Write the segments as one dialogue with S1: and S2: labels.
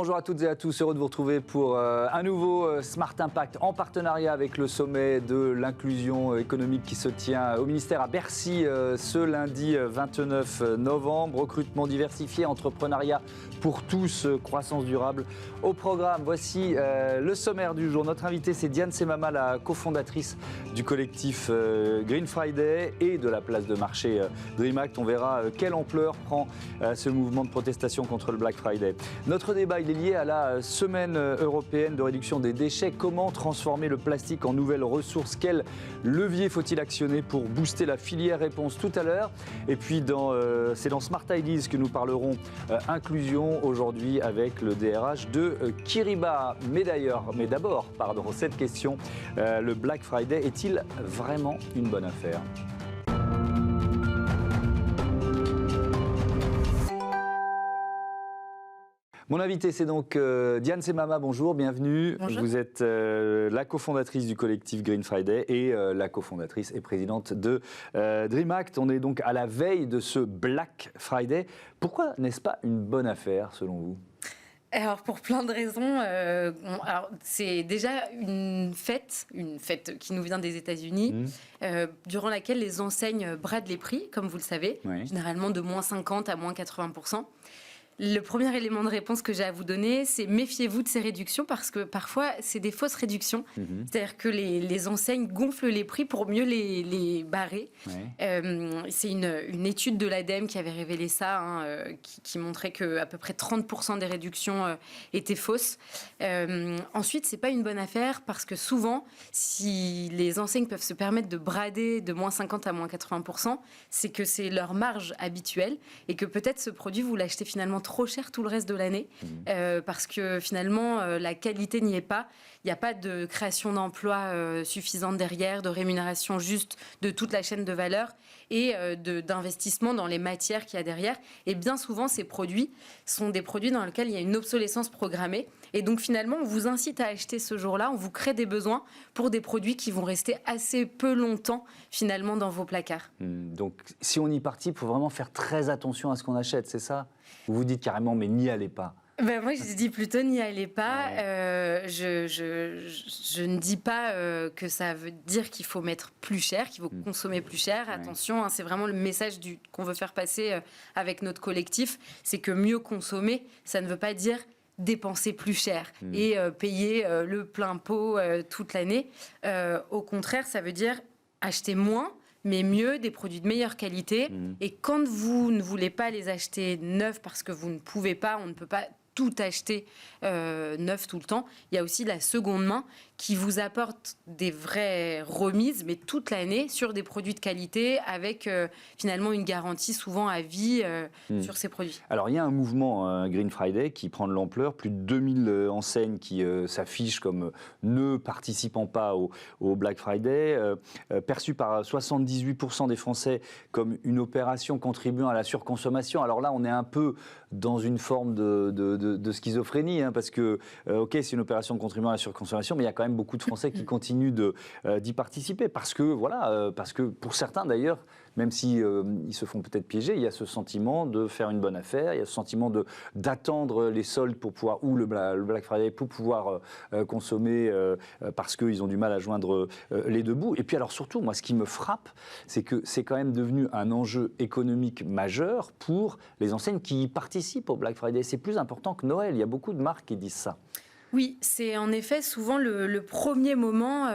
S1: bonjour à toutes et à tous, heureux de vous retrouver pour un nouveau Smart Impact en partenariat avec le sommet de l'inclusion économique qui se tient au ministère à Bercy ce lundi 29 novembre. Recrutement diversifié, entrepreneuriat pour tous, croissance durable. Au programme, voici le sommaire du jour. Notre invitée, c'est Diane Semama, la cofondatrice du collectif Green Friday et de la place de marché DreamAct. On verra quelle ampleur prend ce mouvement de protestation contre le Black Friday. Notre débat, il est lié à la semaine européenne de réduction des déchets. Comment transformer le plastique en nouvelles ressources? Quel levier faut-il actionner pour booster la filière? Réponse tout à l'heure. Et puis, c'est dans Smart Ideas que nous parlerons inclusion aujourd'hui avec le DRH de Kiriba. Mais d'abord, cette question, le Black Friday est-il vraiment une bonne affaire? Mon invité, c'est donc Diane Semama. Bonjour, bienvenue.
S2: Bonjour.
S1: Vous êtes la cofondatrice du collectif Green Friday et la cofondatrice et présidente de DreamAct. On est donc à la veille de ce Black Friday. Pourquoi n'est-ce pas une bonne affaire, selon vous ?
S2: Alors, pour plein de raisons. C'est déjà une fête qui nous vient des États-Unis, durant laquelle les enseignes bradent les prix, comme vous le savez, généralement de moins 50 à moins 80%. Le premier élément de réponse que j'ai à vous donner, c'est méfiez-vous de ces réductions parce que parfois, c'est des fausses réductions. C'est-à-dire que les enseignes gonflent les prix pour mieux les barrer. C'est une étude de l'ADEME qui avait révélé ça, qui montrait qu'à peu près 30% des réductions étaient fausses. Ensuite, c'est pas une bonne affaire parce que souvent, si les enseignes peuvent se permettre de brader de moins 50 à moins 80%, c'est que c'est leur marge habituelle et que peut-être ce produit, vous l'achetez finalement trop cher tout le reste de l'année parce que finalement la qualité n'y est pas. Il n'y a pas de création d'emplois suffisante derrière, de rémunération juste de toute la chaîne de valeur et d'investissement dans les matières qu'il y a derrière. Et bien souvent, ces produits sont des produits dans lesquels il y a une obsolescence programmée. Et donc finalement, on vous incite à acheter ce jour-là, on vous crée des besoins pour des produits qui vont rester assez peu longtemps finalement dans vos placards.
S1: Donc si on y partit, il faut vraiment faire très attention à ce qu'on achète, c'est ça? Vous vous dites carrément, mais n'y allez pas.
S2: Moi, je dis plutôt n'y allez pas. Je ne dis pas que ça veut dire qu'il faut mettre plus cher, qu'il faut consommer plus cher. Attention, c'est vraiment le message qu'on veut faire passer avec notre collectif. C'est que mieux consommer, ça ne veut pas dire dépenser plus cher et payer le plein pot toute l'année. Au contraire, ça veut dire acheter moins, mais mieux, des produits de meilleure qualité. Et quand vous ne voulez pas les acheter neufs parce que vous ne pouvez pas, on ne peut pas tout acheter neuf tout le temps, il y a aussi la seconde main qui vous apporte des vraies remises, mais toute l'année, sur des produits de qualité, avec finalement une garantie souvent à vie sur ces produits.
S1: Alors, il y a un mouvement Green Friday qui prend de l'ampleur. Plus de 2000 enseignes qui s'affichent comme ne participant pas au Black Friday, perçu par 78% des Français comme une opération contribuant à la surconsommation. Alors là, on est un peu dans une forme de schizophrénie, parce que, ok, c'est une opération contribuant à la surconsommation, mais il y a quand même beaucoup de Français qui continuent d'y participer parce que pour certains d'ailleurs, même si ils se font peut-être piéger, il y a ce sentiment de faire une bonne affaire, il y a ce sentiment d'attendre les soldes pour pouvoir, ou le Black Friday pour pouvoir consommer parce qu'ils ont du mal à joindre les deux bouts. Et puis alors surtout, moi ce qui me frappe, c'est que c'est quand même devenu un enjeu économique majeur pour les enseignes qui y participent au Black Friday. C'est plus important que Noël, il y a beaucoup de marques qui disent ça.
S2: Oui, c'est en effet souvent le premier moment,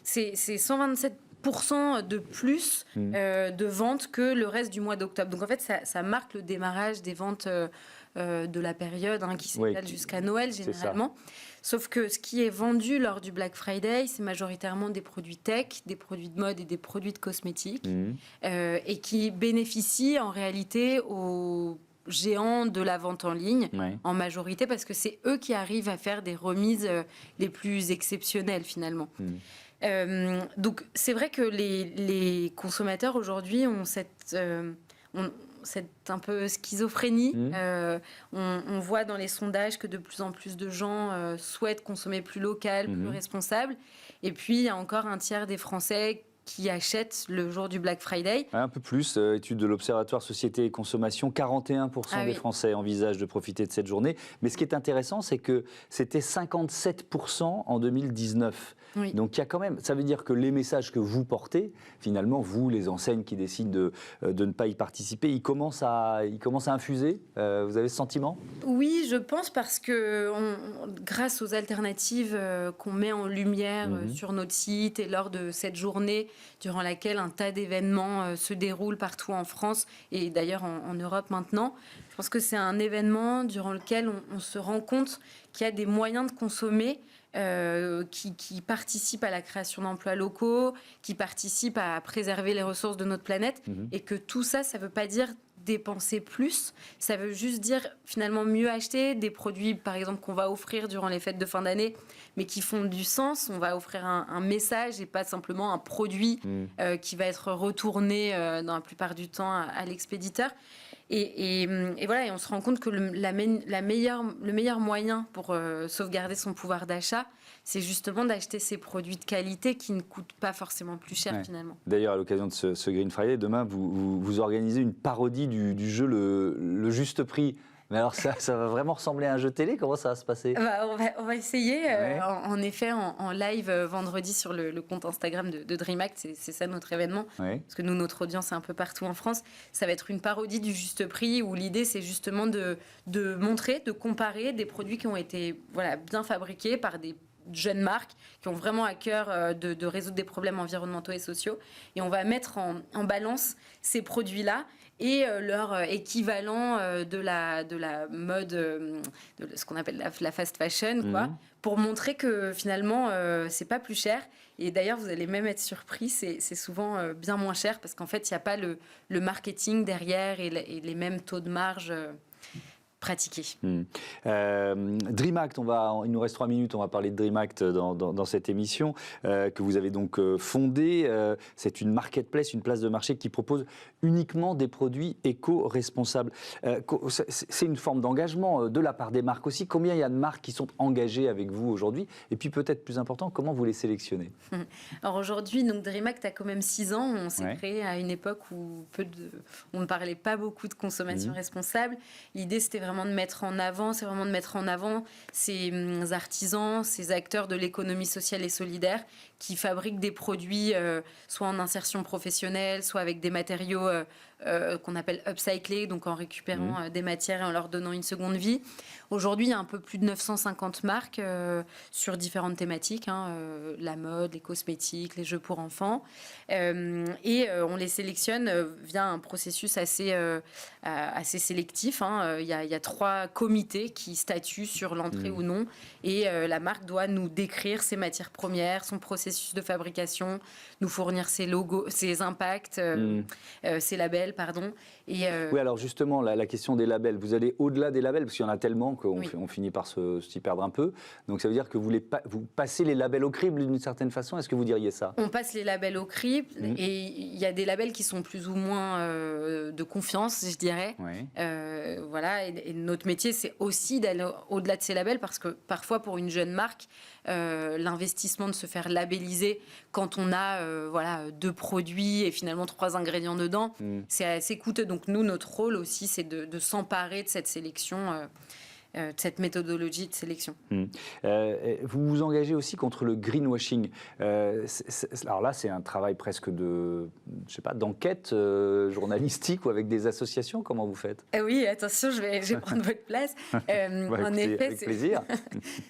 S2: c'est 127% de plus de ventes que le reste du mois d'octobre. Donc en fait, ça marque le démarrage des ventes de la période qui s'étale jusqu'à Noël généralement. Sauf que ce qui est vendu lors du Black Friday, c'est majoritairement des produits tech, des produits de mode et des produits de cosmétiques et qui bénéficient en réalité aux géants de la vente en ligne en majorité parce que c'est eux qui arrivent à faire des remises les plus exceptionnelles finalement. Donc c'est vrai que les consommateurs aujourd'hui ont cette un peu schizophrénie. On voit dans les sondages que de plus en plus de gens souhaitent consommer plus local, plus responsable. Et puis il y a encore un tiers des Français qui achètent le jour du Black Friday.
S1: Un peu plus, étude de l'Observatoire Société et Consommation, 41% des Français envisagent de profiter de cette journée. Mais ce qui est intéressant, c'est que c'était 57% en 2019. Oui. Donc il y a quand même, ça veut dire que les messages que vous portez, finalement, vous, les enseignes qui décident de ne pas y participer, ils commencent à infuser. Vous avez ce sentiment ?
S2: Oui, je pense, parce que grâce aux alternatives qu'on met en lumière sur notre site et lors de cette journée durant laquelle un tas d'événements se déroulent partout en France et d'ailleurs en Europe maintenant, je pense que c'est un événement durant lequel on se rend compte qu'il y a des moyens de consommer qui participent à la création d'emplois locaux, qui participent à préserver les ressources de notre planète, et que tout ça, ça ne veut pas dire dépenser plus, ça veut juste dire finalement mieux acheter des produits, par exemple, qu'on va offrir durant les fêtes de fin d'année, mais qui font du sens. On va offrir un message et pas simplement un produit qui va être retourné dans la plupart du temps à l'expéditeur. Et voilà, et on se rend compte que le meilleur moyen pour sauvegarder son pouvoir d'achat, c'est justement d'acheter ces produits de qualité qui ne coûtent pas forcément plus cher finalement.
S1: D'ailleurs, à l'occasion de ce Green Friday, demain, vous organisez une parodie du jeu le Juste Prix. Mais alors, ça va vraiment ressembler à un jeu télé ? Comment ça va se passer ?
S2: On va essayer. En effet, en live vendredi sur le compte Instagram de DreamHack, c'est ça notre événement. Parce que nous, notre audience est un peu partout en France. Ça va être une parodie du Juste Prix où l'idée, c'est justement de montrer, de comparer des produits qui ont été bien fabriqués par des jeunes marques qui ont vraiment à cœur de résoudre des problèmes environnementaux et sociaux. Et on va mettre en balance ces produits-là et leur équivalent de la mode, de ce qu'on appelle la fast fashion, pour montrer que finalement, c'est pas plus cher. Et d'ailleurs, vous allez même être surpris, c'est souvent bien moins cher, parce qu'en fait, il n'y a pas le marketing derrière et les mêmes taux de marge pratiquer.
S1: DreamHack, il nous reste 3 minutes, on va parler de DreamHack dans cette émission que vous avez donc fondée. C'est une marketplace, une place de marché qui propose uniquement des produits éco-responsables. C'est une forme d'engagement de la part des marques aussi. Combien il y a de marques qui sont engagées avec vous aujourd'hui ? Et puis peut-être plus important, comment vous les sélectionnez ?
S2: Alors aujourd'hui, donc DreamHack a quand même 6 ans. On s'est créé à une époque où on ne parlait pas beaucoup de consommation responsable. L'idée, c'était vraiment de mettre en avant, ces artisans, ces acteurs de l'économie sociale et solidaire qui fabriquent des produits soit en insertion professionnelle, soit avec des matériaux qu'on appelle upcyclés, donc en récupérant des matières et en leur donnant une seconde vie. Aujourd'hui, il y a un peu plus de 950 marques sur différentes thématiques, la mode, les cosmétiques, les jeux pour enfants. Et on les sélectionne via un processus assez sélectif. Il y a 3 comités qui statuent sur l'entrée ou non. Et la marque doit nous décrire ses matières premières, son processus de fabrication, nous fournir ses logos, ses impacts, ses labels, pardon. Et
S1: Oui, alors justement, la question des labels, vous allez au-delà des labels, parce qu'il y en a tellement qu'on finit par s'y perdre un peu. Donc ça veut dire que vous passez les labels au crible d'une certaine façon. Est-ce que vous diriez ça ?
S2: On passe les labels au crible et il y a des labels qui sont plus ou moins de confiance, je dirais. Voilà, et notre métier, c'est aussi d'aller au-delà de ces labels, parce que parfois, pour une jeune marque, l'investissement de se faire labelliser quand on a 2 produits et finalement 3 ingrédients dedans, c'est assez coûteux. Donc nous, notre rôle aussi, c'est de s'emparer de cette sélection, de cette méthodologie de sélection.
S1: Vous vous engagez aussi contre le greenwashing. Alors là, c'est un travail presque d'enquête journalistique ou avec des associations. Comment vous faites ?
S2: Oui, attention, je vais prendre votre place. En effet,
S1: avec plaisir.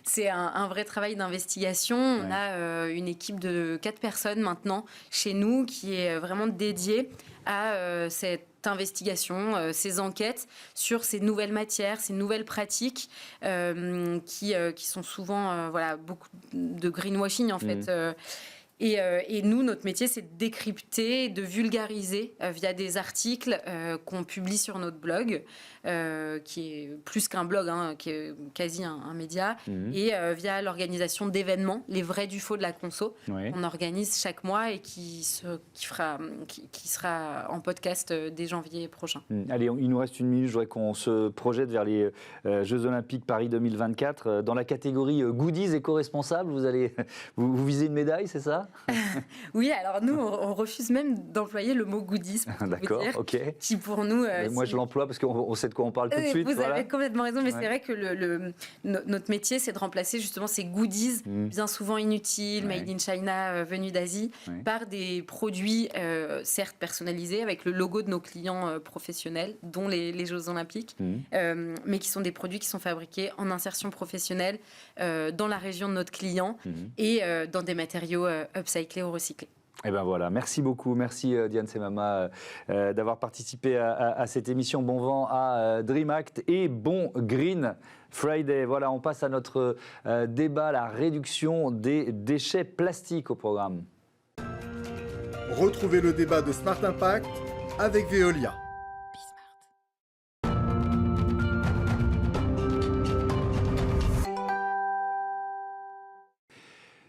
S2: C'est un vrai travail d'investigation. On a une équipe de 4 personnes maintenant chez nous qui est vraiment dédiée à cette investigation, ces enquêtes sur ces nouvelles matières, ces nouvelles pratiques qui sont souvent beaucoup de greenwashing en fait. Et nous, notre métier, c'est de décrypter, de vulgariser via des articles qu'on publie sur notre blog, qui est plus qu'un blog, qui est quasi un média, et via l'organisation d'événements, les vrais du faux de la conso, qu'on organise chaque mois et qui sera en podcast dès janvier prochain.
S1: Allez, il nous reste 1 minute, je voudrais qu'on se projette vers les Jeux Olympiques Paris 2024. Dans la catégorie goodies éco-responsables, vous visez une médaille, c'est ça ?
S2: Oui, alors nous, on refuse même d'employer le mot goodies.
S1: D'accord, ok.
S2: Qui pour nous...
S1: moi, je l'emploie parce qu'on sait de quoi on parle tout de suite.
S2: Vous avez complètement raison, mais c'est vrai que notre métier, c'est de remplacer justement ces goodies, bien souvent inutiles, made in China, venus d'Asie, par des produits, certes personnalisés, avec le logo de nos clients professionnels, dont les Jeux Olympiques, mais qui sont des produits qui sont fabriqués en insertion professionnelle dans la région de notre client et dans des matériaux upcyclés ou recyclés.
S1: Et ben voilà, merci beaucoup, merci Diane Semama d'avoir participé à cette émission. Bon vent à DreamAct et bon Green Friday. Voilà, on passe à notre débat, la réduction des déchets plastiques au programme.
S3: Retrouvez le débat de Smart Impact avec Veolia.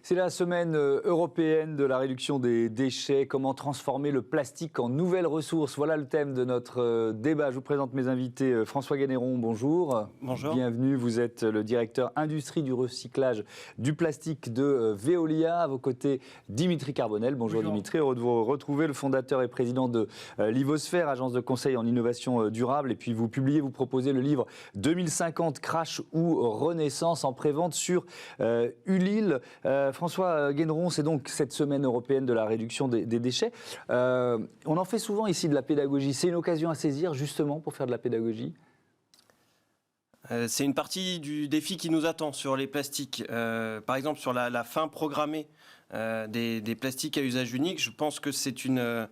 S1: C'est la semaine européenne de la réduction des déchets. Comment transformer le plastique en nouvelles ressources? Voilà le thème de notre débat. Je vous présente mes invités. François Ganneron, bonjour.
S4: Bonjour.
S1: Bienvenue. Vous êtes le directeur industrie du recyclage du plastique de Veolia. À vos côtés, Dimitri Carbonel. Bonjour. Dimitri. Heureux de vous retrouver. Le fondateur et président de Livosphère, agence de conseil en innovation durable. Et puis vous proposez le livre 2050 Crash ou Renaissance en prévente sur Ulile. François Ganneron, c'est donc cette semaine européenne de la réduction des déchets. On en fait souvent ici de la pédagogie. C'est une occasion à saisir justement pour faire de la pédagogie?
S4: C'est une partie du défi qui nous attend sur les plastiques. Par exemple, sur la fin programmée des plastiques à usage unique, je pense que c'est une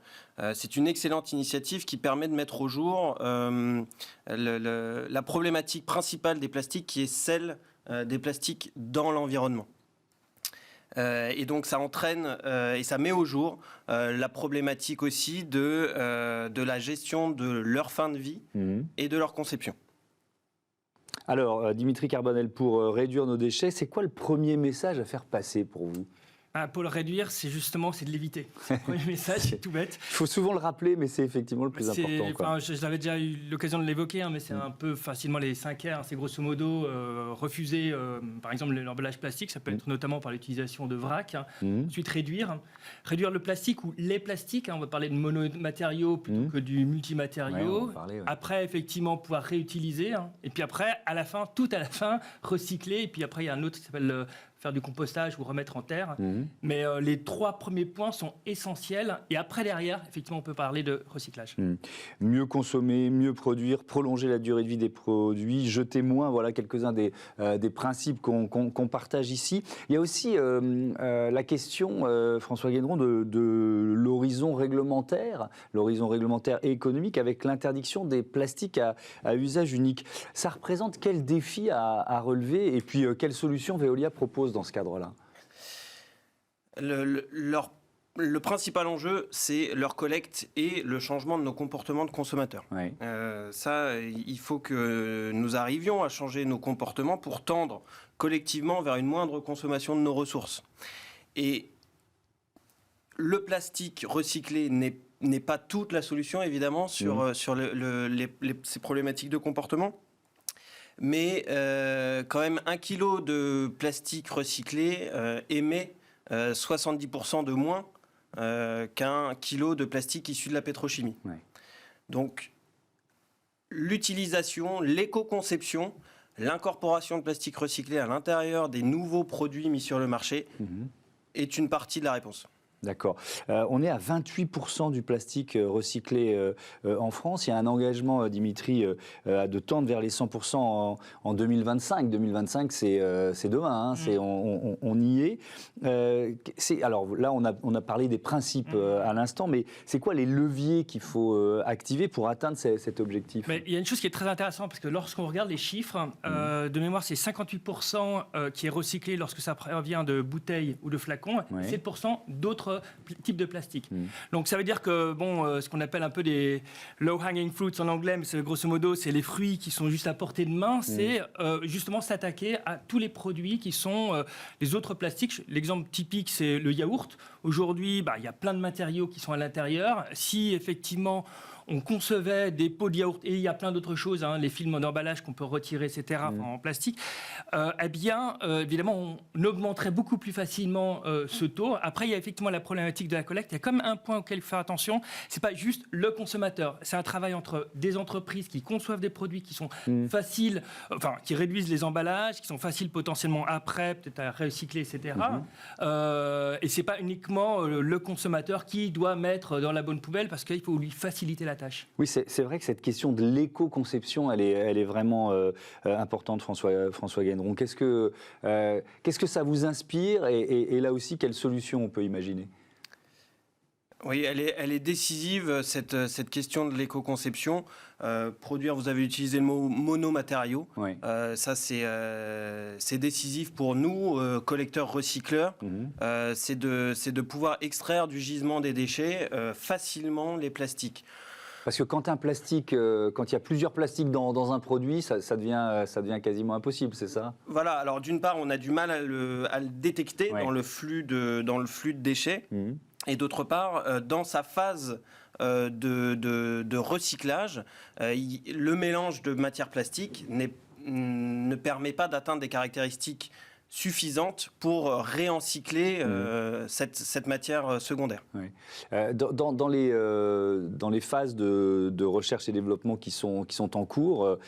S4: excellente initiative qui permet de mettre au jour la problématique principale des plastiques, qui est celle des plastiques dans l'environnement. Et donc ça entraîne et ça met au jour la problématique aussi de la gestion de leur fin de vie et de leur conception.
S1: Alors, Dimitri Carbonel, pour réduire nos déchets, c'est quoi le premier message à faire passer pour vous?
S5: Pour le réduire, c'est de l'éviter. Le premier message, c'est tout bête.
S1: Il faut souvent le rappeler, mais c'est effectivement le plus important.
S5: Je l'avais déjà eu l'occasion de l'évoquer, mais c'est un peu facilement les 5 R. C'est grosso modo refuser, par exemple, l'emballage plastique. Ça peut être notamment par l'utilisation de vrac. Ensuite, réduire le plastique ou les plastiques. On va parler de monomatériaux plutôt que du multimatériau. Après, effectivement, pouvoir réutiliser. Et puis après, tout à la fin, recycler. Et puis après, il y a un autre qui s'appelle faire du compostage ou remettre en terre. Mais les 3 premiers points sont essentiels. Et après, derrière, effectivement, on peut parler de recyclage.
S1: Mieux consommer, mieux produire, prolonger la durée de vie des produits, jeter moins. Voilà quelques-uns des principes qu'on partage ici. Il y a aussi la question, François Ganneron, de l'horizon réglementaire et économique avec l'interdiction des plastiques à usage unique. Ça représente quel défi à relever et puis quelles solutions Veolia propose dans ce cadre-là?
S4: Le principal enjeu, c'est leur collecte et le changement de nos comportements de consommateurs. Oui. Il faut que nous arrivions à changer nos comportements pour tendre collectivement vers une moindre consommation de nos ressources. Et le plastique recyclé n'est pas toute la solution, évidemment, sur ces problématiques de comportement. Mais quand même, 1 kilo de plastique recyclé émet 70% de moins qu'un kilo de plastique issu de la pétrochimie. Ouais. Donc, l'utilisation, l'éco-conception, l'incorporation de plastique recyclé à l'intérieur des nouveaux produits mis sur le marché est une partie de la réponse.
S1: D'accord. On est à 28% du plastique recyclé en France. Il y a un engagement, Dimitri, de tendre vers les 100% en 2025. 2025, c'est demain. On y est. Alors là, on a parlé des principes à l'instant, mais c'est quoi les leviers qu'il faut activer pour atteindre cet objectif?
S5: Mais il y a une chose qui est très intéressante, parce que lorsqu'on regarde les chiffres, de mémoire, c'est 58% qui est recyclé lorsque ça provient de bouteilles ou de flacons, 7% d'autres types de plastique. Donc ça veut dire que ce qu'on appelle un peu des low hanging fruits en anglais, mais c'est grosso modo c'est les fruits qui sont juste à portée de main, c'est justement s'attaquer à tous les produits qui sont les autres plastiques. L'exemple typique, c'est le yaourt. Aujourd'hui, il y a plein de matériaux qui sont à l'intérieur. Si effectivement on concevait des pots de yaourt, et il y a plein d'autres choses, les films d'emballage qu'on peut retirer, etc., en plastique, eh bien, évidemment, on augmenterait beaucoup plus facilement ce taux. Après, il y a effectivement la problématique de la collecte. Il y a comme un point auquel il faut faire attention, c'est pas juste le consommateur. C'est un travail entre des entreprises qui conçoivent des produits qui sont faciles, enfin, qui réduisent les emballages, qui sont faciles potentiellement après, peut-être à recycler, etc. Et c'est pas uniquement le consommateur qui doit mettre dans la bonne poubelle parce qu'il faut lui faciliter la tâche.
S1: Oui, c'est vrai que cette question de l'éco-conception, elle est vraiment importante, François Guénéron. Qu'est-ce que ça vous inspire et là aussi, quelles solutions on peut imaginer ?
S4: Oui, elle est décisive, cette question de l'éco-conception. Produire, vous avez utilisé le mot monomatériaux. Oui. Ça, c'est décisif pour nous, collecteurs, recycleurs. C'est de pouvoir extraire du gisement des déchets facilement les plastiques.
S1: Parce que quand il y a plusieurs plastiques dans un produit, ça devient quasiment impossible, c'est ça ?
S4: Voilà. Alors d'une part, on a du mal à le détecter dans le flux de déchets. Et d'autre part, dans sa phase de recyclage, le mélange de matières plastiques ne permet pas d'atteindre des caractéristiques suffisantes pour réencycler cette matière secondaire. Oui.
S1: Dans les phases de recherche et développement qui sont en cours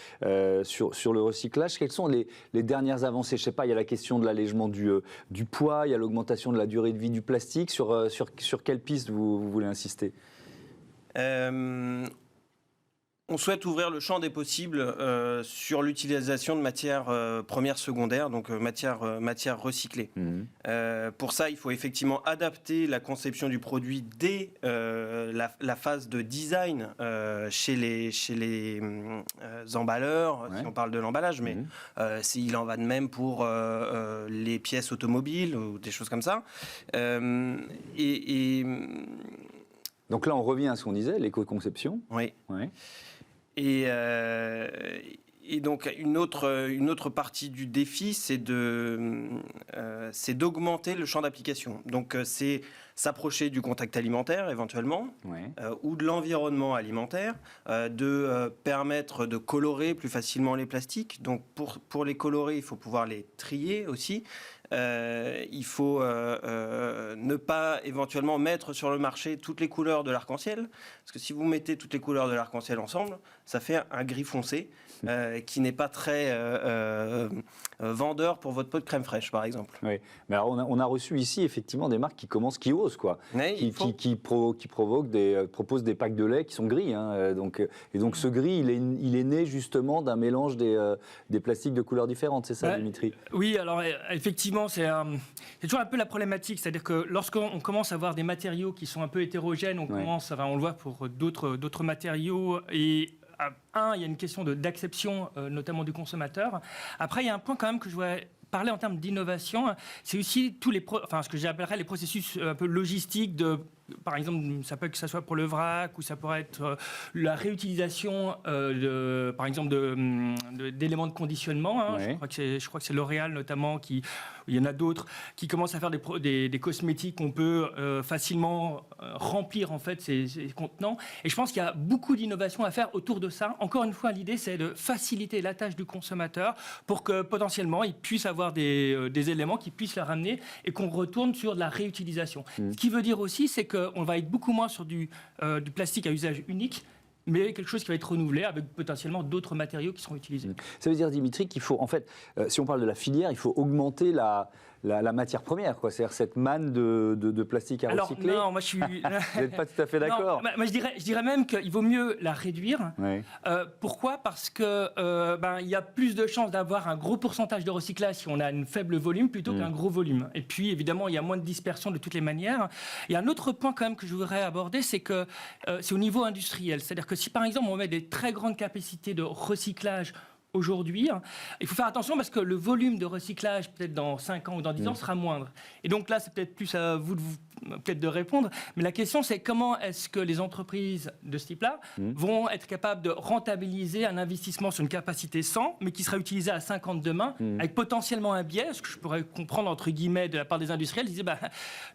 S1: sur le recyclage, quelles sont les dernières avancées ? Je ne sais pas, il y a la question de l'allègement du poids, il y a l'augmentation de la durée de vie du plastique. Sur quelle piste vous voulez insister ?
S4: On souhaite ouvrir le champ des possibles sur l'utilisation de matières premières secondaires, donc matières recyclées. Pour ça, il faut effectivement adapter la conception du produit dès la phase de design chez les emballeurs, si on parle de l'emballage, mais il en va de même pour les pièces automobiles ou des choses comme ça.
S1: Donc là, on revient à ce qu'on disait, l'éco-conception.
S4: Oui. Et donc, une autre partie du défi, c'est d'augmenter le champ d'application. Donc, c'est s'approcher du contact alimentaire, éventuellement, ou de l'environnement alimentaire, de permettre de colorer plus facilement les plastiques. Donc, pour les colorer, il faut pouvoir les trier aussi. Il faut ne pas éventuellement mettre sur le marché toutes les couleurs de l'arc-en-ciel, parce que si vous mettez toutes les couleurs de l'arc-en-ciel ensemble, ça fait un gris foncé qui n'est pas très vendeur pour votre pot de crème fraîche, par exemple.
S1: Oui, mais alors on a reçu ici effectivement des marques qui osent, quoi, qui proposent des packs de lait qui sont gris, et donc ce gris, il est né justement d'un mélange des plastiques de couleurs différentes, c'est ça, Dimitri ?
S5: Oui, alors effectivement, c'est toujours un peu la problématique, c'est-à-dire que lorsqu'on commence à avoir des matériaux qui sont un peu hétérogènes, on le voit pour d'autres matériaux, et il y a une question d'acception, notamment du consommateur. Après, il y a un point quand même que je voudrais parler en termes d'innovation, c'est aussi ce que j'appellerais les processus un peu logistiques par exemple, ça peut que ça soit pour le vrac, ou ça pourrait être la réutilisation, par exemple, d'éléments de conditionnement. Je crois que c'est L'Oréal notamment, il y en a d'autres, qui commencent à faire des cosmétiques qu'on peut facilement remplir en fait ces contenants. Et je pense qu'il y a beaucoup d'innovations à faire autour de ça. Encore une fois, l'idée, c'est de faciliter la tâche du consommateur pour que potentiellement, il puisse avoir des éléments qui puissent le ramener et qu'on retourne sur de la réutilisation. Ce qui veut dire aussi, c'est qu'on va être beaucoup moins sur du plastique à usage unique, mais quelque chose qui va être renouvelé avec potentiellement d'autres matériaux qui seront utilisés.
S1: Ça veut dire, Dimitri, qu'il faut, en fait, si on parle de la filière, il faut augmenter la matière première, quoi. C'est-à-dire cette manne de plastique à recycler.
S5: Non, moi je suis...
S1: Vous n'êtes pas tout à fait d'accord.
S5: Moi je dirais même qu'il vaut mieux la réduire. Oui. Pourquoi ? Parce que il y a plus de chances d'avoir un gros pourcentage de recyclage si on a un faible volume plutôt qu'un gros volume. Et puis évidemment, il y a moins de dispersion de toutes les manières. Il y a un autre point quand même que je voudrais aborder, c'est que c'est au niveau industriel. C'est-à-dire que si par exemple on met des très grandes capacités de recyclage aujourd'hui, il faut faire attention parce que le volume de recyclage, peut-être dans 5 ans ou dans 10 ans, sera moindre. Et donc là, c'est peut-être plus à vous peut-être de répondre, mais la question, c'est comment est-ce que les entreprises de ce type-là vont être capables de rentabiliser un investissement sur une capacité 100, mais qui sera utilisé à 50 demain, avec potentiellement un biais, ce que je pourrais comprendre, entre guillemets, de la part des industriels. Ils disaient,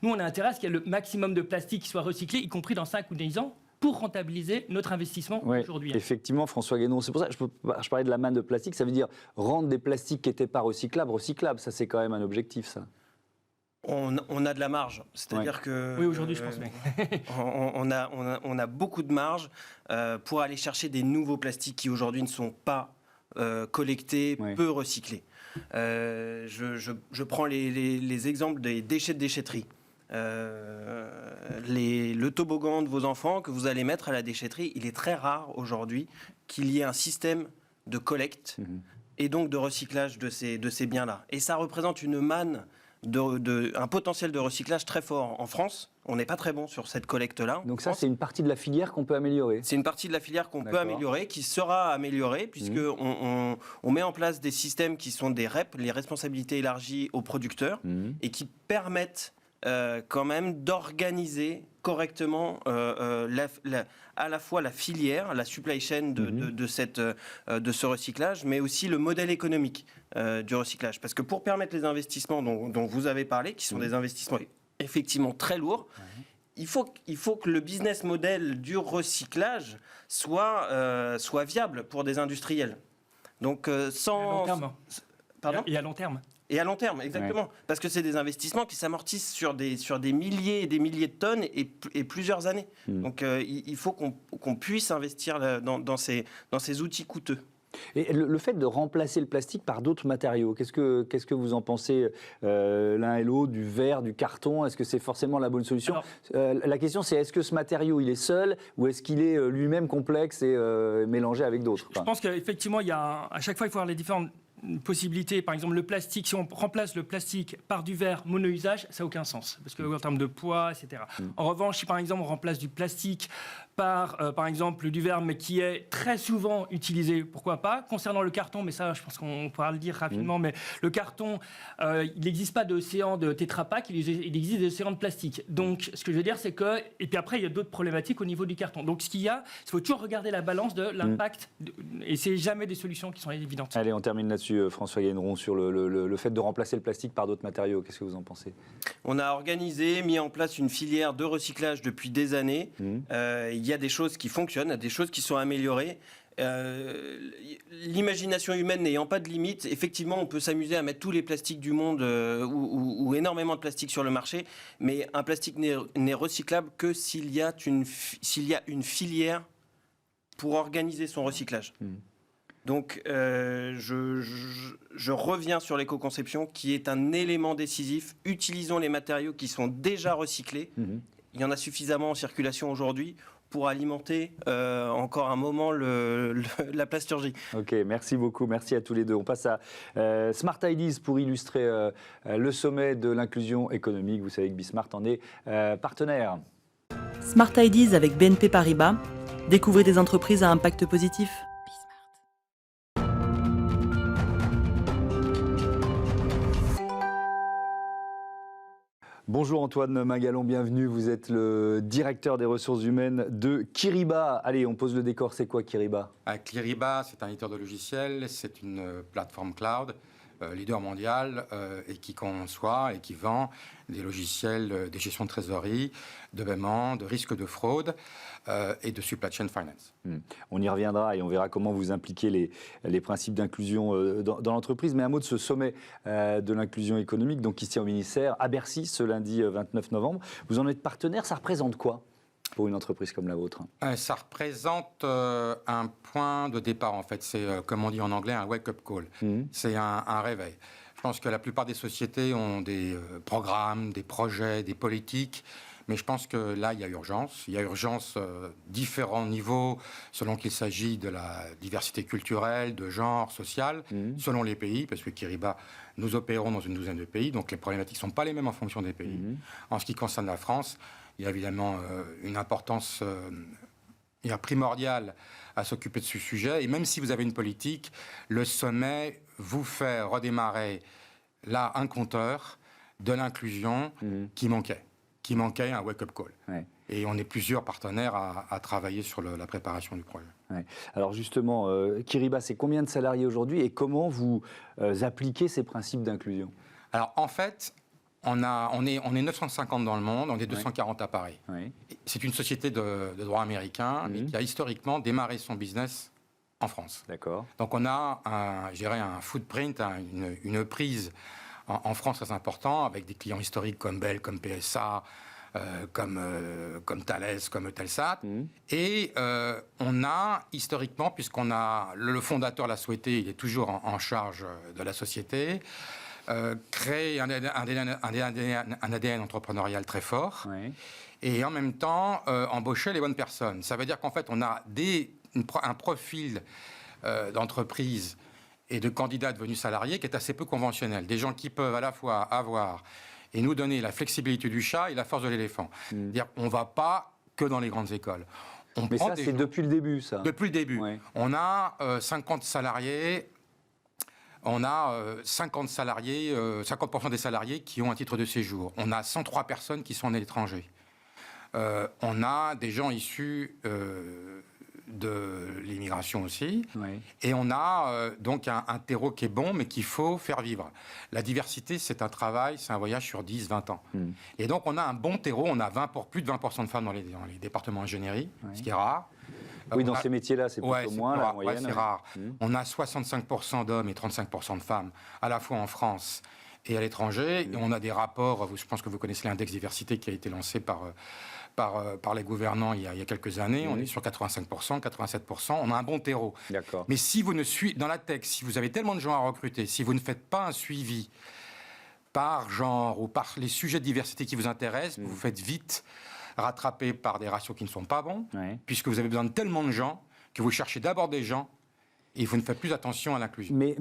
S5: nous, on a intérêt à ce qu'il y ait le maximum de plastique qui soit recyclé, y compris dans 5 ou 10 ans, pour rentabiliser notre investissement aujourd'hui.
S1: Effectivement, François Guénon, c'est pour ça que je parlais de la manne de plastique, ça veut dire rendre des plastiques qui n'étaient pas recyclables. Ça, c'est quand même un objectif, ça.
S4: On a de la marge, c'est-à-dire que...
S5: Oui, aujourd'hui, je pense bien.
S4: on a beaucoup de marge pour aller chercher des nouveaux plastiques qui aujourd'hui ne sont pas collectés, peu recyclés. Je prends les exemples des déchets de déchetterie. Le toboggan de vos enfants que vous allez mettre à la déchetterie, il est très rare aujourd'hui qu'il y ait un système de collecte et donc de recyclage de ces biens-là. Et ça représente une manne, un potentiel de recyclage très fort. En France, on n'est pas très bon sur cette collecte-là.
S1: Donc ça, c'est une partie de la filière qu'on peut améliorer.
S4: C'est une partie de la filière qu'on peut améliorer, qui sera améliorée, puisqu'on met en place des systèmes qui sont des REP, les responsabilités élargies aux producteurs, et qui permettent quand même d'organiser correctement à la fois la filière, la supply chain de ce recyclage, mais aussi le modèle économique du recyclage. Parce que pour permettre les investissements dont vous avez parlé, qui sont des investissements effectivement très lourds, il faut que le business model du recyclage soit viable pour des industriels. Donc sans...
S5: À long terme.
S4: Pardon ?
S5: Et à long terme.
S4: Et à long terme, exactement. Parce que c'est des investissements qui s'amortissent sur des milliers et des milliers de tonnes et plusieurs années. Donc il faut qu'on puisse investir dans ces outils coûteux.
S1: Et le fait de remplacer le plastique par d'autres matériaux, qu'est-ce que vous en pensez l'un et l'autre, du verre, du carton? Est-ce que c'est forcément la bonne solution? La question, c'est est-ce que ce matériau, il est seul ou est-ce qu'il est lui-même complexe et mélangé avec d'autres?
S5: Je pense qu'effectivement, à chaque fois, il faut voir les différentes possibilités. Par exemple, le plastique, si on remplace le plastique par du verre mono-usage, ça n'a aucun sens, parce qu'en termes de poids, etc. En revanche, si par exemple on remplace du plastique par exemple du verre, mais qui est très souvent utilisé, pourquoi pas. Concernant le carton, mais ça, je pense qu'on pourra le dire rapidement, mais le carton, il n'existe pas d'océan de Tetra Pak, il existe des océans de plastique. Donc, ce que je veux dire, c'est que... Et puis après, il y a d'autres problématiques au niveau du carton. Donc, ce qu'il y a, il faut toujours regarder la balance de l'impact, et c'est jamais des solutions qui sont évidentes.
S1: Allez, on termine là-dessus, François Guénéron, sur le fait de remplacer le plastique par d'autres matériaux. Qu'est-ce que vous en pensez?
S4: On a mis en place une filière de recyclage depuis des années. Il y a des choses qui fonctionnent, des choses qui sont améliorées. L'imagination humaine n'ayant pas de limite, effectivement, on peut s'amuser à mettre tous les plastiques du monde ou énormément de plastique sur le marché, mais un plastique n'est recyclable que s'il y a une filière pour organiser son recyclage. Donc, je reviens sur l'éco-conception, qui est un élément décisif. Utilisons les matériaux qui sont déjà recyclés. Il y en a suffisamment en circulation aujourd'hui pour alimenter encore un moment la plasturgie.
S1: Ok, merci beaucoup, merci à tous les deux. On passe à Smart Ideas pour illustrer le sommet de l'inclusion économique. Vous savez que Bismart en est partenaire.
S6: Smart Ideas avec BNP Paribas. Découvrez des entreprises à impact positif.
S1: Bonjour Antoine Magalon, bienvenue. Vous êtes le directeur des ressources humaines de Kyriba. Allez, on pose le décor. C'est quoi Kyriba?
S7: Kyriba, c'est un éditeur de logiciels, c'est une plateforme cloud, leader mondial, et qui conçoit et qui vend des logiciels de gestion de trésorerie, de paiement, de risque de fraude et de supply chain finance.
S1: On y reviendra et on verra comment vous impliquez les principes d'inclusion dans l'entreprise. Mais un mot de ce sommet de l'inclusion économique, donc ici au ministère, à Bercy, ce lundi 29 novembre. Vous en êtes partenaire, ça représente quoi pour une entreprise comme la vôtre?
S7: Ça représente un point de départ, en fait. C'est, comme on dit en anglais, un wake-up call. C'est un réveil. Je pense que la plupart des sociétés ont des programmes, des projets, des politiques. Mais je pense que là, il y a urgence. Il y a urgence différents niveaux, selon qu'il s'agit de la diversité culturelle, de genre, social, selon les pays, parce que Kyriba, nous opérons dans une douzaine de pays, donc les problématiques ne sont pas les mêmes en fonction des pays. En ce qui concerne la France, il y a évidemment une importance primordiale à s'occuper de ce sujet. Et même si vous avez une politique, le sommet vous fait redémarrer là un compteur de l'inclusion qui manquait un wake-up call. Ouais. Et on est plusieurs partenaires à travailler sur la préparation du projet.
S1: Ouais. Alors justement, Kyriba, c'est combien de salariés aujourd'hui et comment vous appliquez ces principes d'inclusion?
S7: Alors en fait, on est 950 dans le monde, on est 240 à Paris. Oui. C'est une société de droit américain mais qui a historiquement démarré son business en France.
S1: D'accord.
S7: Donc on a un footprint, une prise en France très important, avec des clients historiques comme Bell, comme PSA, comme Thales, comme Telsat. Et on a historiquement, puisqu'on a le fondateur l'a souhaité, il est toujours en charge de la société, créé un ADN entrepreneurial très fort. Oui. Et en même temps embaucher les bonnes personnes. Ça veut dire qu'en fait on a un profil d'entreprise et de candidats devenus salariés qui est assez peu conventionnel. Des gens qui peuvent à la fois avoir et nous donner la flexibilité du chat et la force de l'éléphant. C'est-à-dire on ne va pas que dans les grandes écoles.
S1: Mais ça, c'est depuis le début, ça.
S7: Depuis le début. Ouais. On a 50 salariés. On a 50% des salariés qui ont un titre de séjour. On a 103 personnes qui sont à l'étranger. On a des gens issus de l'immigration aussi. Oui. Et on a donc un terreau qui est bon, mais qu'il faut faire vivre. La diversité, c'est un travail, c'est un voyage sur 10, 20 ans. Et donc, on a un bon terreau. On a plus de 20% de femmes dans les départements ingénierie, ce qui est rare.
S1: Oui, dans ces métiers-là, c'est plutôt moins la moyenne.
S7: C'est rare. On a 65% d'hommes et 35% de femmes, à la fois en France et à l'étranger. Et on a des rapports, je pense que vous connaissez l'index diversité qui a été lancé par les gouvernants il y a quelques années. On est sur 85%, 87%. On a un bon terreau.
S1: D'accord.
S7: Mais si vous ne suivez, dans la tech, si vous avez tellement de gens à recruter, si vous ne faites pas un suivi par genre ou par les sujets de diversité qui vous intéressent, vous faites vite rattraper par des ratios qui ne sont pas bons, puisque vous avez besoin de tellement de gens que vous cherchez d'abord des gens et vous ne faites plus attention à l'inclusion.
S1: Mais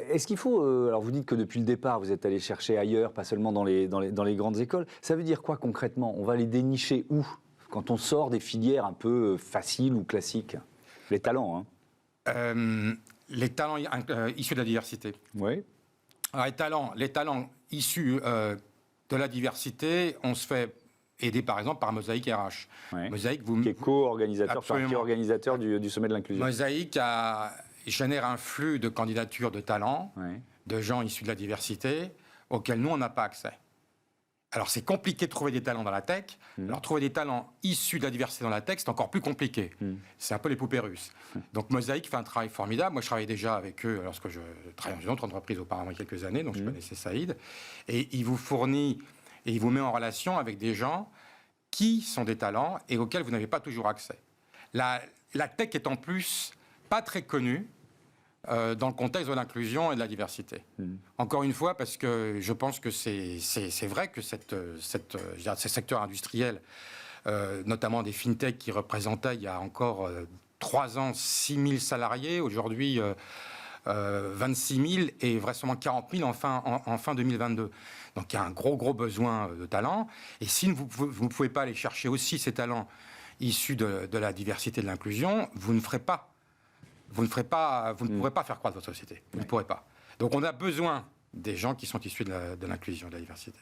S1: est-ce qu'il faut... alors vous dites que depuis le départ, vous êtes allé chercher ailleurs, pas seulement dans les grandes écoles. Ça veut dire quoi concrètement? On va les dénicher où quand on sort des filières un peu faciles ou classiques? Les talents, hein.
S7: Les talents issus de la diversité.
S1: Oui.
S7: Alors, les talents issus de la diversité, on se fait aider par exemple par Mosaic RH.
S1: Oui. Mosaic, qui est co-organisateur du sommet de l'inclusion.
S7: Mosaic génère un flux de candidatures de talents, de gens issus de la diversité, auxquels nous, on n'a pas accès. Alors, c'est compliqué de trouver des talents dans la tech. Alors, trouver des talents issus de la diversité dans la tech, c'est encore plus compliqué. C'est un peu les poupées russes. Donc, Mosaic fait un travail formidable. Moi, je travaillais déjà avec eux lorsque je travaillais dans une autre entreprise auparavant, il y a quelques années, donc je connaissais Saïd. Et il vous fournit et il vous met en relation avec des gens qui sont des talents et auxquels vous n'avez pas toujours accès. La tech est en plus pas très connue dans le contexte de l'inclusion et de la diversité. Encore une fois, parce que je pense que c'est vrai que ces secteurs industriels, notamment des fintechs qui représentaient il y a encore 3 ans 6 000 salariés, aujourd'hui 26 000 et vraisemblablement 40 000 en fin 2022. Donc il y a un gros besoin de talents. Et si vous ne pouvez pas aller chercher aussi ces talents issus de la diversité et de l'inclusion, vous ne pourrez pas faire croître votre société. Vous ne pourrez pas. Donc on a besoin des gens qui sont issus de l'inclusion, de la diversité.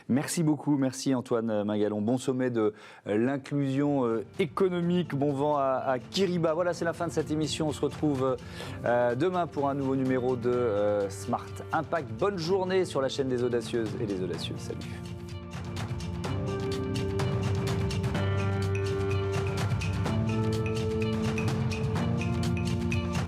S1: Merci beaucoup, merci Antoine Mingalon. Bon sommet de l'inclusion économique, bon vent à Kiriba. Voilà, c'est la fin de cette émission. On se retrouve demain pour un nouveau numéro de Smart Impact. Bonne journée sur la chaîne des audacieuses et des audacieux. Salut.